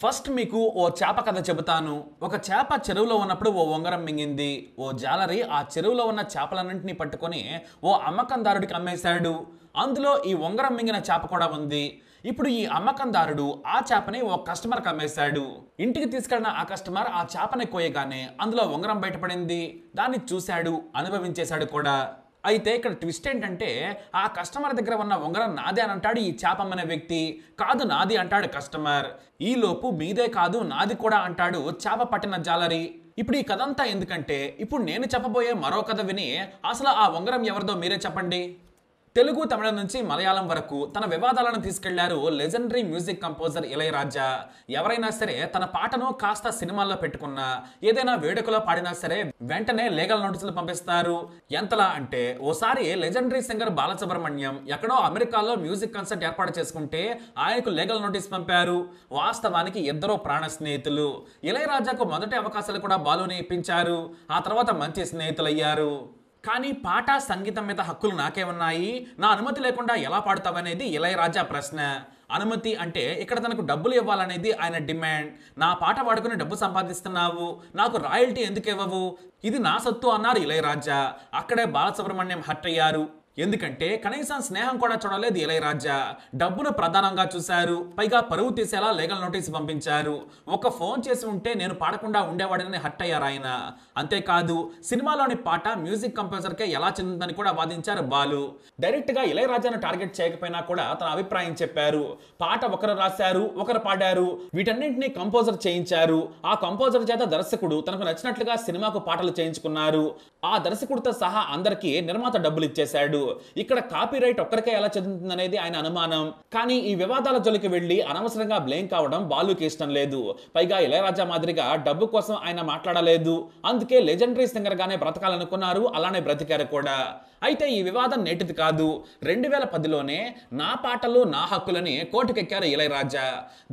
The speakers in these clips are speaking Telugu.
ఫస్ట్ మీకు ఓ చేప కథ చెబుతాను. ఒక చేప చెరువులో ఉన్నప్పుడు ఓ ఉంగరం మింగింది. ఓ జాలరి ఆ చెరువులో ఉన్న చేపలన్నింటినీ పట్టుకొని ఓ అమ్మకందారుడికి అమ్మేశాడు. అందులో ఈ ఉంగరం మింగిన చేప కూడా ఉంది. ఇప్పుడు ఈ అమ్మకందారుడు ఆ చేపని ఓ కస్టమర్కి అమ్మేశాడు. ఇంటికి తీసుకెళ్లిన ఆ కస్టమర్ ఆ చేపని కోయగానే అందులో ఉంగరం బయటపడింది. దాన్ని చూశాడు, అనుభవించేశాడు కూడా. అయితే ఇక్కడ ట్విస్ట్ ఏంటంటే ఆ కస్టమర్ దగ్గర ఉన్న ఉంగరం నాదే అని అంటాడు ఈ చేపమ్మనే వ్యక్తి. కాదు నాది అంటాడు కస్టమర్. ఈ లోపు మీదే కాదు నాది కూడా అంటాడు చేప పట్టిన జాలరి. ఇప్పుడు ఈ కథ అంతా ఎందుకంటే ఇప్పుడు నేను చెప్పబోయే మరో కథ విని అసలు ఆ ఉంగరం ఎవరిదో మీరే చెప్పండి. తెలుగు, తమిళ నుంచి మలయాళం వరకు తన వివాదాలను తీసుకెళ్లారు లెజెండరీ మ్యూజిక్ కంపోజర్ ఇళయరాజా. ఎవరైనా సరే తన పాటను కాస్త సినిమాల్లో పెట్టుకున్నా, ఏదైనా వేడుకలో పాడినా సరే వెంటనే లీగల్ నోటీసులు పంపిస్తారు. ఎంతలా అంటే ఓసారి లెజెండరీ సింగర్ బాలసుబ్రహ్మణ్యం ఎక్కడో అమెరికాలో మ్యూజిక్ కన్సర్ట్ ఏర్పాటు చేసుకుంటే ఆయనకు లీగల్ నోటీస్ పంపారు. వాస్తవానికి ఇద్దరు ప్రాణ స్నేహితులు. ఇళయరాజాకు మొదటి అవకాశాలు కూడా బాలుని ఇప్పించారు. ఆ తర్వాత మంచి స్నేహితులయ్యారు. కానీ పాట, సంగీతం మీద హక్కులు నాకే ఉన్నాయి, నా అనుమతి లేకుండా ఎలా పాడతావనేది ఇళయరాజా ప్రశ్న. అనుమతి అంటే ఇక్కడ తనకు డబ్బులు ఇవ్వాలనేది ఆయన డిమాండ్. నా పాట వాడుకుని డబ్బు సంపాదిస్తున్నావు, నాకు రాయల్టీ ఎందుకు ఇవ్వవు, ఇది నా సొత్తు అన్నారు ఇళయరాజా. అక్కడే బాలసుబ్రహ్మణ్యం హర్ట్ అయ్యారు. ఎందుకంటే కనీసం స్నేహం కూడా చూడలేదు ఇళయరాజా. డబ్బును ప్రధానంగా చూశారు. పైగా పరువు తీసేలా లీగల్ నోటీసు పంపించారు. ఒక ఫోన్ చేసి ఉంటే నేను పాడకుండా ఉండేవాడిని హర్ట్ అయ్యారు ఆయన. అంతేకాదు సినిమాలోని పాట మ్యూజిక్ కంపోజర్కే ఎలా చెందుతుందని కూడా వాదించారు బాలు. డైరెక్ట్ గా ఇళయరాజాను టార్గెట్ చేయకపోయినా కూడా తన అభిప్రాయం చెప్పారు. పాట ఒకరు రాశారు, ఒకరు పాడారు, వీటన్నింటినీ కంపోజర్ చేయించారు. ఆ కంపోజర్ చేత దర్శకుడు తనకు నచ్చినట్లుగా సినిమాకు పాటలు చేయించుకున్నారు. ఆ దర్శకుడితో సహా అందరికీ నిర్మాత డబ్బులు ఇచ్చేశాడు. ఇక్కడ కాపీరైట్ ఒక్కరికే ఎలా చెందుతుందనేది ఆయన అనుమానం. కానీ ఈ వివాదాల జోలికి వెళ్లి అనవసరంగా బ్లేమ్ కావడం బాలుకి ఇష్టం లేదు. పైగా ఇళయరాజా మాదిరిగా డబ్బు కోసం ఆయన మాట్లాడలేదు. అందుకే లెజెండరీ సింగర్ గానే బ్రతకాలనుకున్నారు, అలానే బ్రతికారు కూడా. అయితే ఈ వివాదం నేటిది కాదు. 2010లోనే నా పాటలు నా హక్కులని కోర్టుకెక్కారు ఇళయరాజా.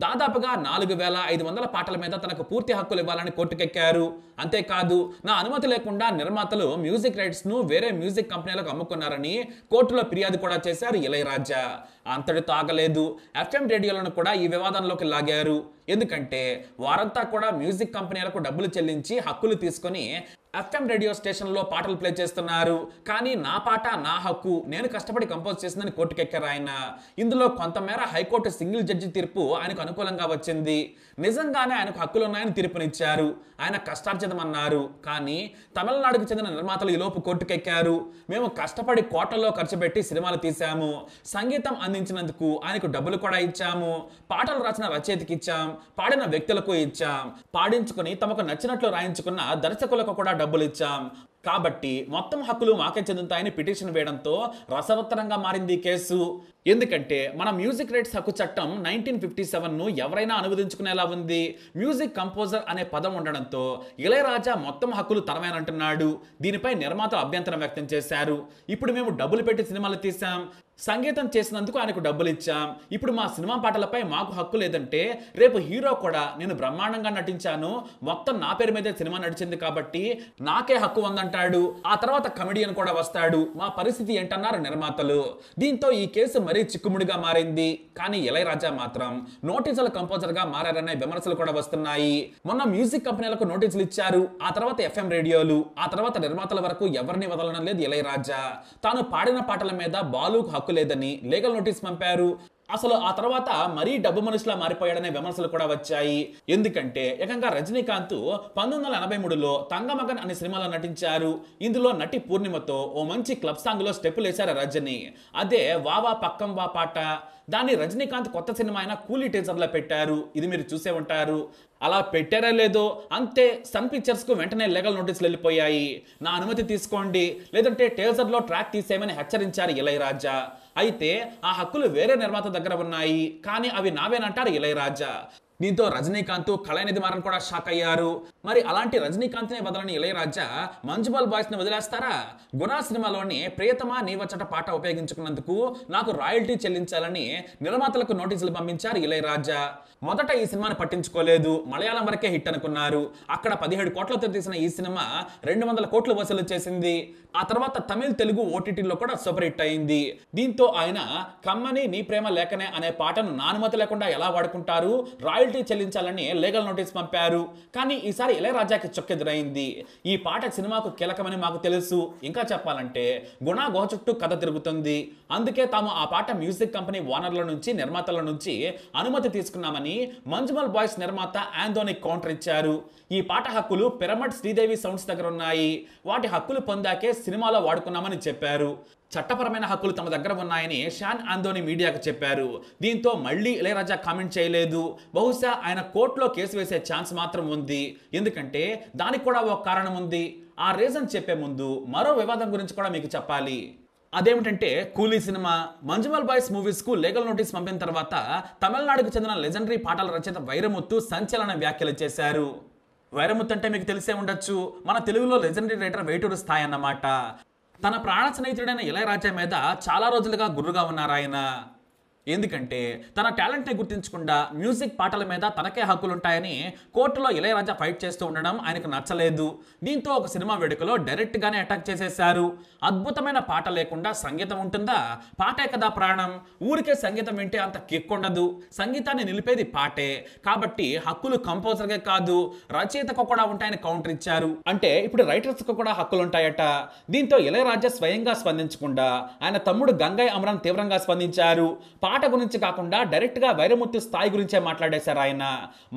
దాదాపుగా 4500 పాటల మీద తనకు పూర్తి హక్కులు ఇవ్వాలని కోర్టుకెక్కారు. అంతేకాదు నా అనుమతి లేకుండా నిర్మాతలు మ్యూజిక్ రైట్స్ ను వేరే మ్యూజిక్ కంపెనీలకు అమ్ముకున్నారని కోర్టులో ఫిర్యాదు కూడా చేశారు ఇళయరాజా. అంతటితో ఆగలేదు. FM రేడియోలను కూడా ఈ వివాదంలోకి లాగారు. ఎందుకంటే వారంతా కూడా మ్యూజిక్ కంపెనీలకు డబ్బులు చెల్లించి హక్కులు తీసుకొని FM రేడియో స్టేషన్లో పాటలు ప్లే చేస్తున్నారు. కానీ నా పాట నా హక్కు, నేను కష్టపడి కంపోజ్ చేసిందని కోర్టుకెక్కారు ఆయన. ఇందులో కొంతమేర హైకోర్టు సింగిల్ జడ్జి తీర్పు ఆయనకు అనుకూలంగా వచ్చింది. నిజంగానే ఆయనకు హక్కులు ఉన్నాయని తీర్పునిచ్చారు. ఆయన కష్టార్జితమన్నారు. కానీ తమిళనాడుకు చెందిన నిర్మాతలు ఈలోపు కోర్టుకెక్కారు. మేము కష్టపడి కోట్లలో ఖర్చు పెట్టి సినిమాలు తీశాము, సంగీతం అందించినందుకు ఆయనకు డబ్బులు కూడా ఇచ్చాము, పాటలు రాసిన రచయితకి ఇచ్చాం, పాడిన వ్యక్తులకు ఇచ్చాం, పాడించుకుని తమకు నచ్చినట్లు రాయించుకున్న దర్శకులకు కూడా డబ్బులు ఇచ్చాం. కాబట్టి మొత్తం హక్కులు మాకే చెందుతాయని పిటిషన్ వేయడంతో రసవత్తరంగా మారింది కేసు. ఎందుకంటే మన మ్యూజిక్ రైట్స్ హక్కు చట్టం 1957ను ఎవరైనా అనువదించుకునేలా ఉంది. మ్యూజిక్ కంపోజర్ అనే పదం ఉండడంతో ఇళయరాజా మొత్తం హక్కులు తనమేనంటున్నాడు. దీనిపై నిర్మాతలు అభ్యంతరం వ్యక్తం చేశారు. ఇప్పుడు మేము డబ్బులు పెట్టి సినిమాలు తీసాం, సంగీతం చేసినందుకు ఆయనకు డబ్బులు ఇచ్చాం, ఇప్పుడు మా సినిమా పాటలపై మాకు హక్కు లేదంటే రేపు హీరో కూడా నేను బ్రహ్మాండంగా నటించాను, మొత్తం నా పేరు మీదే సినిమా నడిచింది కాబట్టి నాకే హక్కు ఉందంటాడు. ఆ తర్వాత కమెడియన్ కూడా వస్తాడు. మా పరిస్థితి ఏంటన్నారు నిర్మాతలు. దీంతో ఈ కేసు మరీ చిక్కుముడిగా మారింది. కానీ ఇళయరాజా మాత్రం నోటీసుల కంపోజర్ గా మారారనే విమర్శలు కూడా వస్తున్నాయి. మొన్న మ్యూజిక్ కంపెనీలకు నోటీసులు ఇచ్చారు, ఆ తర్వాత FM రేడియోలు, ఆ తర్వాత నిర్మాతల వరకు ఎవరిని వదలడం లేదు ఇళయరాజా. తాను పాడిన పాటల మీద బాలుకు హక్కు లేదని లీగల్ నోటీస్ పంపారు. అసలు ఆ తర్వాత మరీ డబ్బు మనుషులా మారిపోయాడనే విమర్శలు కూడా వచ్చాయి. ఎందుకంటే ఏకంగా రజనీకాంత్ 1983లో తంగమగన్ అనే సినిమాలో నటించారు. ఇందులో నటి పూర్ణిమతో ఓ మంచి క్లబ్ సాంగ్ లో స్టెప్పులు వేశారు రజనీ. అదే వావా పక్కం వా పాట. దాన్ని రజనీకాంత్ కొత్త సినిమా అయిన కూలీ టీజర్లో పెట్టారు. ఇది మీరు చూసే ఉంటారు. అలా పెట్టారా లేదో అంతే సన్ పిక్చర్స్ కు వెంటనే లీగల్ నోటీసులు వెళ్ళిపోయాయి. నా అనుమతి తీసుకోండి, లేదంటే టీజర్లో ట్రాక్ తీసేయమని హెచ్చరించారు ఇళయరాజా. అయితే ఆ హక్కులు వేరే నిర్మాత దగ్గర ఉన్నాయి, కానీ అవి నావేనంటారు ఇళయరాజా. దీంతో రజనీకాంత్, కళానిధి మారన్ కూడా షాక్ అయ్యారు. మరి అలాంటి రజనీకాంత్ ని వదలని ఇళయరాజా మంజుబాల్ బాయ్స్ ని వదిలేస్తారా? గుణా సినిమాలోని ప్రియతమా నీవచ్చట పాట ఉపయోగించుకున్నందుకు నాకు రాయల్టీ చెల్లించాలని నిర్మాతలకు నోటీసులు పంపించారు ఇళయరాజా. మొదట ఈ సినిమాని పట్టించుకోలేదు, మలయాళం వరకే హిట్ అనుకున్నారు. అక్కడ 17 కోట్లతో తీసిన ఈ సినిమా 200 కోట్లు వసూలు చేసింది. ఆ తర్వాత తమిళ, తెలుగు ఓటీటీలో కూడా సూపర్ హిట్ అయింది. దీంతో ఆయన కమ్మని నీ ప్రేమ లేఖనే అనే పాటను నా అనుమతి లేకుండా ఎలా వాడుకుంటారు, రాయల్టీ రాయల్టీ చెల్లించాలని లీగల్ నోటీస్ పంపారు. కానీ ఈసారి ఇళయరాజాకి చొక్కెదురైంది. ఈ పాట సినిమాకు కీలకమని మాకు తెలుసు, ఇంకా చెప్పాలంటే గుణ గుహ చుట్టూ కథ తిరుగుతుంది, అందుకే తాము ఆ పాట మ్యూజిక్ కంపెనీ ఓనర్ల నుంచి నిర్మాతల నుంచి అనుమతి తీసుకున్నామని మంజుమల్ బాయ్స్ నిర్మాత ఆంథోనీ కౌంటర్ ఇచ్చారు. ఈ పాట హక్కులు పిరమిడ్ శ్రీదేవి సౌండ్స్ దగ్గర ఉన్నాయి, వాటి హక్కులు పొందాకే సినిమాలో వాడుకున్నామని చెప్పారు. చట్టపరమైన హక్కులు తమ దగ్గర ఉన్నాయని షాన్ ఆంథోనీ మీడియాకు చెప్పారు. దీంతో మళ్ళీ ఇళయరాజా కామెంట్ చేయలేదు. బహుశా ఆయన కోర్టులో కేసు వేసే ఛాన్స్ మాత్రం ఉంది, ఎందుకంటే దానికి కూడా ఒక కారణం ఉంది. ఆ రీజన్ చెప్పే ముందు మరో వివాదం గురించి కూడా మీకు చెప్పాలి. అదేమిటంటే కూలీ సినిమా. మంజుమల్ బాయ్స్ మూవీస్ కు లీగల్ నోటీస్ పంపిన తర్వాత తమిళనాడుకు చెందిన లెజెండరీ పాటల రచయిత వైరముత్తు సంచలన వ్యాఖ్యలు చేశారు. వైరముత్తు అంటే మీకు తెలిసే ఉండొచ్చు, మన తెలుగులో లెజెండరీ రైటర్ వేటూరు స్థాయి అన్నమాట. తన ప్రాణ స్నేహితుడైన ఇళయరాజా మీద చాలా రోజులుగా గుర్రుగా ఉన్నారు ఆయన. ఎందుకంటే తన టాలెంట్ని గుర్తించకుండా మ్యూజిక్ పాటల మీద తనకే హక్కులుంటాయని కోర్టులో ఇళయరాజా ఫైట్ చేస్తూ ఉండడం ఆయనకు నచ్చలేదు. దీంతో ఒక సినిమా వేడుకలో డైరెక్ట్గానే అటాక్ చేసేశారు. అద్భుతమైన పాట లేకుండా సంగీతం ఉంటుందా? పాటే కదా ప్రాణం. ఊరికే సంగీతం వింటే అంత కిక్ ఉండదు, సంగీతాన్ని నిలిపేది పాటే. కాబట్టి హక్కులు కంపోజర్కే కాదు రచయితకు కూడా ఉంటాయని కౌంటర్ ఇచ్చారు. అంటే ఇప్పుడు రైటర్స్కు కూడా హక్కులుంటాయట. దీంతో ఇళయరాజా స్వయంగా స్పందించకుండా ఆయన తమ్ముడు గంగయ్య అమరన్ తీవ్రంగా స్పందించారు. పాట గురించి కాకుండా డైరెక్ట్ గా వైరముత్తు స్థాయి గురించే మాట్లాడేశారు ఆయన.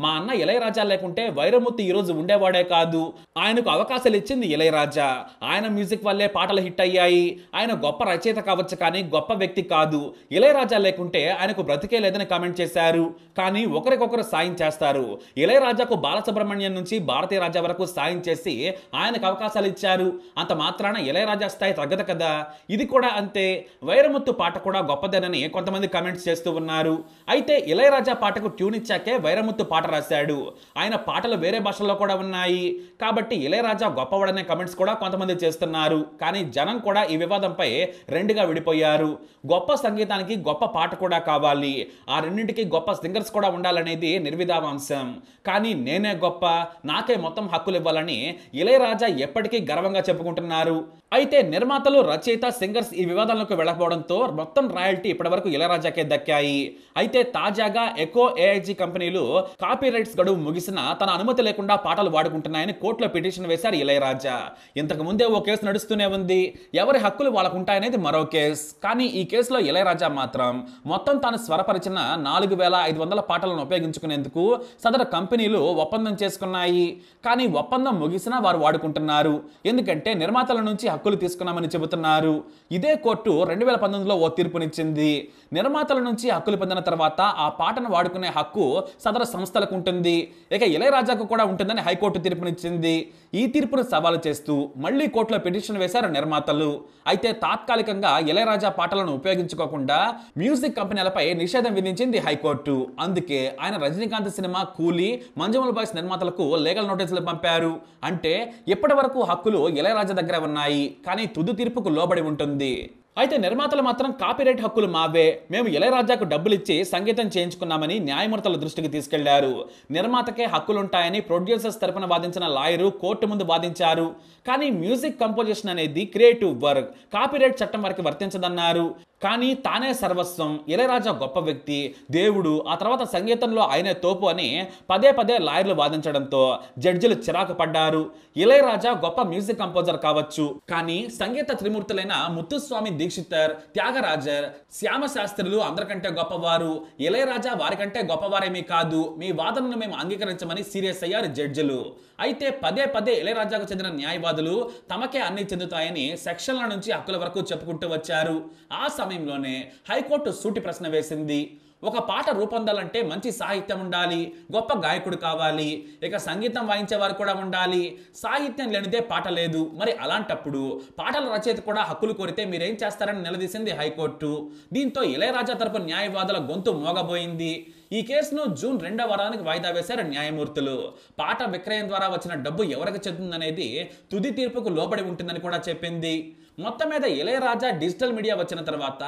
మా అన్న ఇళయరాజా లేకుంటే వైరముత్తు ఈ రోజు ఉండేవాడే కాదు. ఆయనకు అవకాశాలు ఇచ్చింది ఇళయరాజా. ఆయన మ్యూజిక్ వల్లే పాటలు హిట్ అయ్యాయి. ఆయన గొప్ప రచయిత కావచ్చు కానీ గొప్ప వ్యక్తి కాదు. ఇళయరాజా లేకుంటే ఆయనకు బ్రతికే లేదని కామెంట్ చేశారు. కానీ ఒకరికొకరు సాయం చేస్తారు. ఇళయరాజాకు బాలసుబ్రహ్మణ్యం నుంచి భారతీయ రాజా వరకు సాయం చేసి ఆయనకు అవకాశాలు ఇచ్చారు. అంత మాత్రాన ఇళయరాజా స్థాయి తగ్గదు కదా. ఇది కూడా అంతే. వైరముత్తు పాట కూడా గొప్పదేనని కొంతమంది కామెంట్స్ చేస్తూ ఉన్నారు. అయితే ఇళయరాజా పాటకు ట్యూన్ ఇచ్చాకే వైరముత్తు పాట రాశాడు. ఆయన పాటలు వేరే భాషల్లో కూడా ఉన్నాయి. కాబట్టి ఇళయరాజా గొప్పవాడనే కామెంట్స్ కూడా కొంతమంది చేస్తున్నారు. కానీ జనం కూడా ఈ వివాదంపై రెండుగా విడిపోయారు. గొప్ప సంగీతానికి గొప్ప పాట కూడా కావాలి, ఆ రెండింటికి గొప్ప సింగర్స్ కూడా ఉండాలనేది నిర్విధావాంశం. కానీ నేనే గొప్ప, నాకే మొత్తం హక్కులు ఇవ్వాలని ఇళయరాజా ఎప్పటికీ గర్వంగా చెప్పుకుంటున్నారు. అయితే నిర్మాతలు, రచయిత, సింగర్స్ ఈ వివాదాలకు వెళ్ళకపోవడంతో మొత్తం రాయల్టీ ఇప్పటివరకు ఇళయరాజాకే దక్కాయి. అయితే తాజాగా ఎకో ఏఐజీ కంపెనీలు కాపీ రైట్స్ గడువు ముగిసినా తన అనుమతి లేకుండా పాటలు వాడుకుంటున్నాయని కోర్టులో పిటిషన్ వేశారు ఇళయరాజా. ఇంతకు ముందే ఓ కేసు నడుస్తూనే ఉంది. ఎవరి హక్కులు వాళ్ళకు ఉంటాయనేది మరో కేసు. కానీ ఈ కేసులో ఇళయరాజా మాత్రం మొత్తం తాను స్వరపరిచిన 4500 పాటలను ఉపయోగించుకునేందుకు సదరు కంపెనీలు ఒప్పందం చేసుకున్నాయి. కానీ ఒప్పందం ముగిసినా వారు వాడుకుంటున్నారు. ఎందుకంటే నిర్మాతల నుంచి హక్కులు తీసుకున్నామని చెబుతున్నారు. ఇదే కోర్టు 2019లో ఓ తీర్పునిచ్చింది. నిర్మాతల నుంచి హక్కులు పొందిన తర్వాత ఆ పాటను వాడుకునే హక్కు సదరు సంస్థలకు ఉంటుంది, ఇక ఇళయరాజాకు కూడా ఉంటుందని హైకోర్టు తీర్పునిచ్చింది. ఈ తీర్పును సవాలు చేస్తూ మళ్లీ కోర్టులో పిటిషన్ వేశారు నిర్మాతలు. అయితే తాత్కాలికంగా ఇళయరాజా పాటలను ఉపయోగించుకోకుండా మ్యూజిక్ కంపెనీలపై నిషేధం విధించింది హైకోర్టు. అందుకే ఆయన రజనీకాంత్ సినిమా కూలీ, మంజుమల్ బాయ్స్ నిర్మాతలకు లీగల్ నోటీసులు పంపారు. అంటే ఇప్పటి వరకు హక్కులు ఇళయరాజా దగ్గర ఉన్నాయి, కానీ తుది తీర్పుకు లోబడి ఉంటుంది. అయితే నిర్మాతలు మాత్రం కాపీరైట్ హక్కులు మావే, మేము ఇళయరాజాకు డబ్బులు ఇచ్చి సంగీతం చేయించుకున్నామని న్యాయమూర్తుల దృష్టికి తీసుకెళ్లారు. నిర్మాతకే హక్కులుంటాయని ప్రొడ్యూసర్స్ తరపున వాదించిన లాయరు కోర్టు ముందు వాదించారు. కానీ మ్యూజిక్ కంపోజిషన్ అనేది క్రియేటివ్ వర్క్, కాపీరైట్ చట్టం వరకు వర్తించదన్నారు. కానీ తానే సర్వస్వం, ఇళయరాజా గొప్ప వ్యక్తి, దేవుడు, ఆ తర్వాత సంగీతంలో ఆయనే తోపు అని పదే పదే లాయర్లు వాదించడంతో జడ్జిలు చిరాకు పడ్డారు. ఇళయరాజా గొప్ప మ్యూజిక్ కంపోజర్ కావచ్చు, కానీ సంగీత త్రిమూర్తులైన ముత్తుస్వామి దీక్షితర్, త్యాగరాజర్, శ్యామశాస్త్రులు అందరికంటే గొప్పవారు. ఇళయరాజా వారికంటే గొప్పవారేమీ కాదు, మీ వాదనను మేము అంగీకరించమని సీరియస్ అయ్యారు జడ్జిలు. అయితే పదే పదే ఇళయరాజాకు చెందిన న్యాయవాదులు తమకే అన్ని చెందుతాయని సెక్షన్ల నుంచి హక్కుల వరకు చెప్పుకుంటూ వచ్చారు. ఆ సమయంలోనే హైకోర్టు సూటి ప్రశ్న వేసింది. ఒక పాట రూపొందాలంటే మంచి సాహిత్యం ఉండాలి, గొప్ప గాయకుడు కావాలి, ఇక సంగీతం వాయించేవారు కూడా ఉండాలి. సాహిత్యం లేనిదే పాట లేదు. మరి అలాంటప్పుడు పాటల రచయిత కూడా హక్కులు కోరితే మీరేం చేస్తారని నిలదీసింది హైకోర్టు. దీంతో ఇళయరాజా తరపు న్యాయవాదుల గొంతు మోగబోయింది. ఈ కేసును జూన్ 2వ వారానికి వాయిదా వేశారు న్యాయమూర్తులు. పాట విక్రయం ద్వారా వచ్చిన డబ్బు ఎవరికి చెందుతుందనేది తుది తీర్పుకు లోబడి ఉంటుందని కూడా చెప్పింది. మొత్తం మీద ఇళయరాజా డిజిటల్ మీడియా వచ్చిన తర్వాత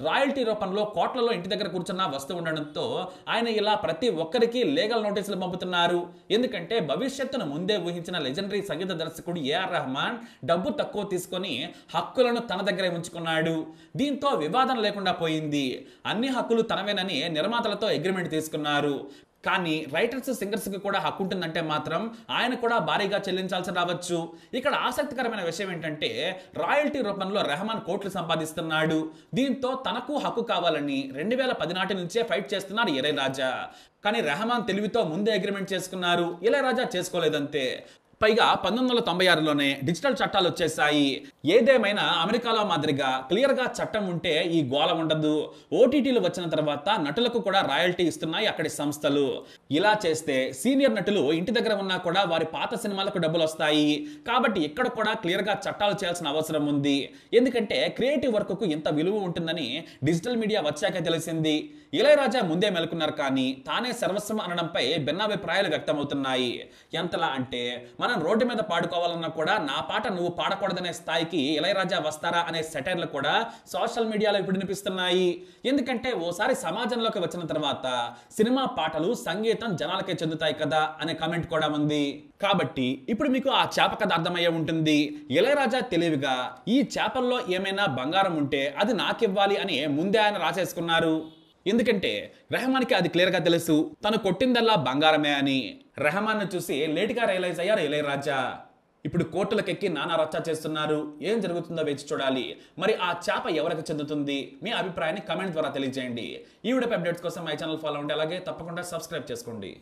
రాయల్టీ రూపంలో కోట్లలో ఇంటి దగ్గర కూర్చున్న వస్తూ ఉండడంతో ఆయన ఇలా ప్రతి ఒక్కరికి లీగల్ నోటీసులు పంపుతున్నారు. ఎందుకంటే భవిష్యత్తును ముందే ఊహించిన లెజెండరీ సంగీత దర్శకుడు ఏఆర్ రెహమాన్ డబ్బు తక్కువ తీసుకొని హక్కులను తన దగ్గరే ఉంచుకున్నాడు. దీంతో వివాదం లేకుండా పోయింది. అన్ని హక్కులు తనవేనని నిర్మాతలతో అగ్రిమెంట్ తీసుకున్నారు. కానీ రైటర్స్ సింగర్స్ కి కూడా హక్కు ఉంటుందంటే మాత్రం ఆయన కూడా భారీగా చెల్లించాల్సి రావచ్చు. ఇక్కడ ఆసక్తికరమైన విషయం ఏంటంటే రాయల్టీ రూపంలో రెహమాన్ కోట్లు సంపాదిస్తున్నాడు. దీంతో తనకు హక్కు కావాలని 2010 నాటి నుంచే ఫైట్ చేస్తున్నారు ఇళయరాజా. కానీ రెహమాన్ తెలివితో ముందే అగ్రిమెంట్ చేసుకున్నారు, ఇళయరాజా చేసుకోలేదంతే. పైగా 1996లోనే డిజిటల్ చట్టాలు వచ్చేసాయి. ఏదేమైనా అమెరికాలో మాదిరిగా క్లియర్గా చట్టం ఉంటే ఈ గోల ఉండదు. ఓటీటీలు వచ్చిన తర్వాత నటులకు కూడా రాయల్టీ ఇస్తున్నాయి అక్కడి సంస్థలు. ఇలా చేస్తే సీనియర్ నటులు ఇంటి దగ్గర ఉన్నా కూడా వారి పాత సినిమాలకు డబ్బులు వస్తాయి. కాబట్టి ఇక్కడ కూడా క్లియర్గా చట్టాలు చేయాల్సిన అవసరం ఉంది. ఎందుకంటే క్రియేటివ్ వర్క్కు ఇంత విలువ ఉంటుందని డిజిటల్ మీడియా వచ్చాక తెలిసింది. ఇళయరాజా ముందే మెలుకున్నారు, కానీ తానే సర్వస్వం అనడంపై భిన్నాభిప్రాయాలు వ్యక్తమవుతున్నాయి. ఎంతలా అంటే మనం రోడ్డు మీద పాడుకోవాలన్నా కూడా నా పాట నువ్వు పాడకూడదనే స్థాయికి ఇళయరాజా వస్తారా అనే సెటైర్లు కూడా సోషల్ మీడియాలో ఇప్పుడు వినిపిస్తున్నాయి. ఎందుకంటే ఓసారి సమాజంలోకి వచ్చిన తర్వాత సినిమా పాటలు సంగీతం జనాలకే చెందుతాయి కదా అనే కామెంట్ కూడా ఉంది. కాబట్టి ఇప్పుడు మీకు ఆ చేప కథ అర్థమయ్యే ఉంటుంది. ఇళయరాజా తెలివిగా ఈ చేపల్లో ఏమైనా బంగారం ఉంటే అది నాకివ్వాలి అని ముందే ఆయన రాసేసుకున్నారు. ఎందుకంటే రెహమాన్కి అది క్లియర్గా తెలుసు, తను కొట్టిందల్లా బంగారమే అని. రెహమాన్ను చూసి లేట్గా రియలైజ్ అయ్యారు ఇళయరాజా. ఇప్పుడు కోర్టులకెక్కి నానా రచ్చ చేస్తున్నారు. ఏం జరుగుతుందో వేచి చూడాలి. మరి ఆ చేప ఎవరికి చెందుతుంది? మీ అభిప్రాయాన్ని కమెంట్ ద్వారా తెలియజేయండి. ఈ వీడియో అప్డేట్స్ కోసం మై ఛానల్ ఫాలో అవ్వండి, అలాగే తప్పకుండా సబ్స్క్రైబ్ చేసుకోండి.